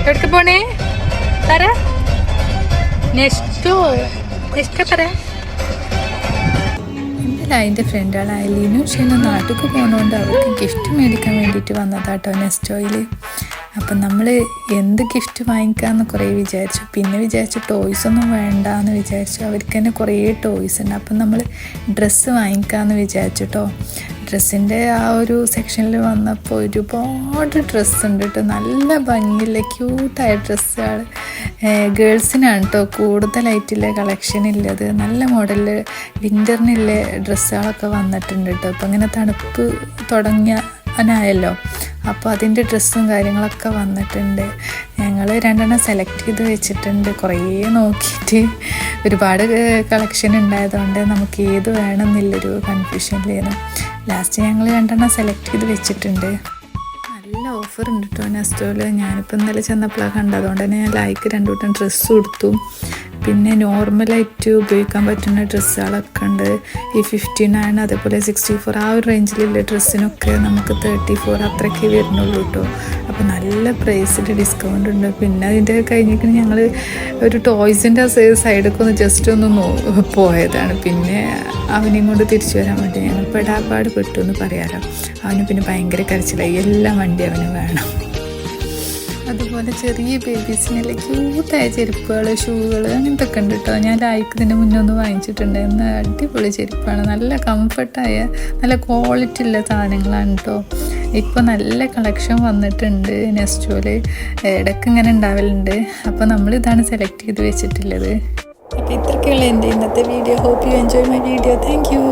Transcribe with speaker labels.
Speaker 1: എവിടേക്ക് പോണേ പറ നെക്സ്റ്റോ നെക്സ്റ്റ് പറ. എന്തായാലും അതിൻ്റെ ഫ്രണ്ടാണ് ലീനു ഷീനും നാട്ടിലേക്ക് പോകുന്നതുകൊണ്ട് അവർക്ക് ഗിഫ്റ്റ് മേടിക്കാൻ വേണ്ടിയിട്ട് വന്നതാട്ടോ നെസ്റ്റോയിൽ. അപ്പം നമ്മൾ എന്ത് ഗിഫ്റ്റ് വാങ്ങിക്കാമെന്ന് കുറേ വിചാരിച്ചു. പിന്നെ വിചാരിച്ചു ടോയ്സൊന്നും വേണ്ട എന്ന് വിചാരിച്ചു. അവർക്ക് തന്നെ കുറേ ടോയ്സ് ഉണ്ട്. അപ്പം നമ്മൾ ഡ്രസ്സ് വാങ്ങിക്കാമെന്ന് വിചാരിച്ചു കേട്ടോ. ഡ്രസ്സിൻ്റെ ആ ഒരു സെക്ഷനിൽ വന്നപ്പോൾ ഒരുപാട് ഡ്രസ്സ് ഉണ്ട് കേട്ടോ. നല്ല ഭംഗിയുള്ള ക്യൂട്ടായ ഡ്രസ്സുകൾ ഗേൾസിനാണ് കേട്ടോ കൂടുതലായിട്ടുള്ള കളക്ഷൻ ഉള്ളത്. നല്ല മോഡലിൽ വിൻ്ററിനുള്ള ഡ്രസ്സുകളൊക്കെ വന്നിട്ടുണ്ട് കേട്ടോ. അപ്പം ഇങ്ങനെ തണുപ്പ് തുടങ്ങാനായല്ലോ, അപ്പോൾ അതിൻ്റെ ഡ്രസ്സും കാര്യങ്ങളൊക്കെ വന്നിട്ടുണ്ട്. ഞങ്ങൾ 2 സെലക്ട് ചെയ്ത് വെച്ചിട്ടുണ്ട്. കുറേ നോക്കിയിട്ട് ഒരുപാട് കളക്ഷൻ ഉണ്ടായതുകൊണ്ട് നമുക്ക് ഏത് വേണമെന്നില്ലൊരു കൺഫ്യൂഷനിലായിരുന്നു. ലാസ്റ്റ് ഞങ്ങൾ 2 സെലക്ട് ചെയ്ത് വെച്ചിട്ടുണ്ട്. നല്ല ഓഫർ ഉണ്ട് കേട്ടോ നെസ്റ്റോയിൽ. ഞാനിപ്പോൾ ഇന്നലെ ചെന്നപ്പോഴാണ് കണ്ടത്. അതുകൊണ്ട് തന്നെ ഞാൻ ലൈക്ക് 2 ഡ്രസ്സ് കൊടുത്തു. പിന്നെ നോർമലായിട്ട് ഉപയോഗിക്കാൻ പറ്റുന്ന ഡ്രസ്സുകളൊക്കെ ഉണ്ട്. ഈ 59 അതേപോലെ 64 ആ ഒരു റേഞ്ചിലുള്ള ഡ്രസ്സിനൊക്കെ നമുക്ക് 34 അത്രയ്ക്ക് വരുന്നുള്ളൂ കേട്ടോ. അപ്പോൾ നല്ല പ്രൈസിൽ ഡിസ്കൗണ്ട് ഉണ്ട്. പിന്നെ അതിൻ്റെ കഴിഞ്ഞിട്ട് ഞങ്ങൾ ഒരു ടോയ്സിൻ്റെ സൈഡൊക്കെ ഒന്ന് ജസ്റ്റ് ഒന്ന് പോയതാണ്. പിന്നെ അവനെയും കൊണ്ട് തിരിച്ചു വരാൻ വേണ്ടി ഞങ്ങൾ പെടാപ്പാട് പെട്ടു എന്ന് പറയാമല്ലോ. അവന് പിന്നെ ഭയങ്കര കരച്ചിലായി. എല്ലാം വണ്ടി അവന് വേണം. അതുപോലെ ചെറിയ ബേബീസിനുള്ള ക്യൂട്ടായ ചെരുപ്പുകൾ, ഷൂകൾ അങ്ങനത്തെ ഒക്കെ ഉണ്ട് കേട്ടോ. ഞാൻ ലൈക്ക് ഇതിൻ്റെ മുന്നേ ഒന്ന് വാങ്ങിച്ചിട്ടുണ്ടായിരുന്നു. അടിപൊളി ചെരുപ്പാണ്. നല്ല കംഫർട്ടായ നല്ല ക്വാളിറ്റി ഉള്ള സാധനങ്ങളാണ് കേട്ടോ. ഇപ്പോൾ നല്ല കളക്ഷൻ വന്നിട്ടുണ്ട് നെസ്റ്റോയിൽ. ഇടയ്ക്ക് ഇങ്ങനെ ഉണ്ടാവലുണ്ട്. അപ്പോൾ നമ്മളിതാണ് സെലക്ട് ചെയ്ത് വെച്ചിട്ടുള്ളത്. അപ്പോൾ ഇത്രയ്ക്കുള്ള എൻ്റെ ഇന്നത്തെ video. Hope you enjoy my video. Thank U.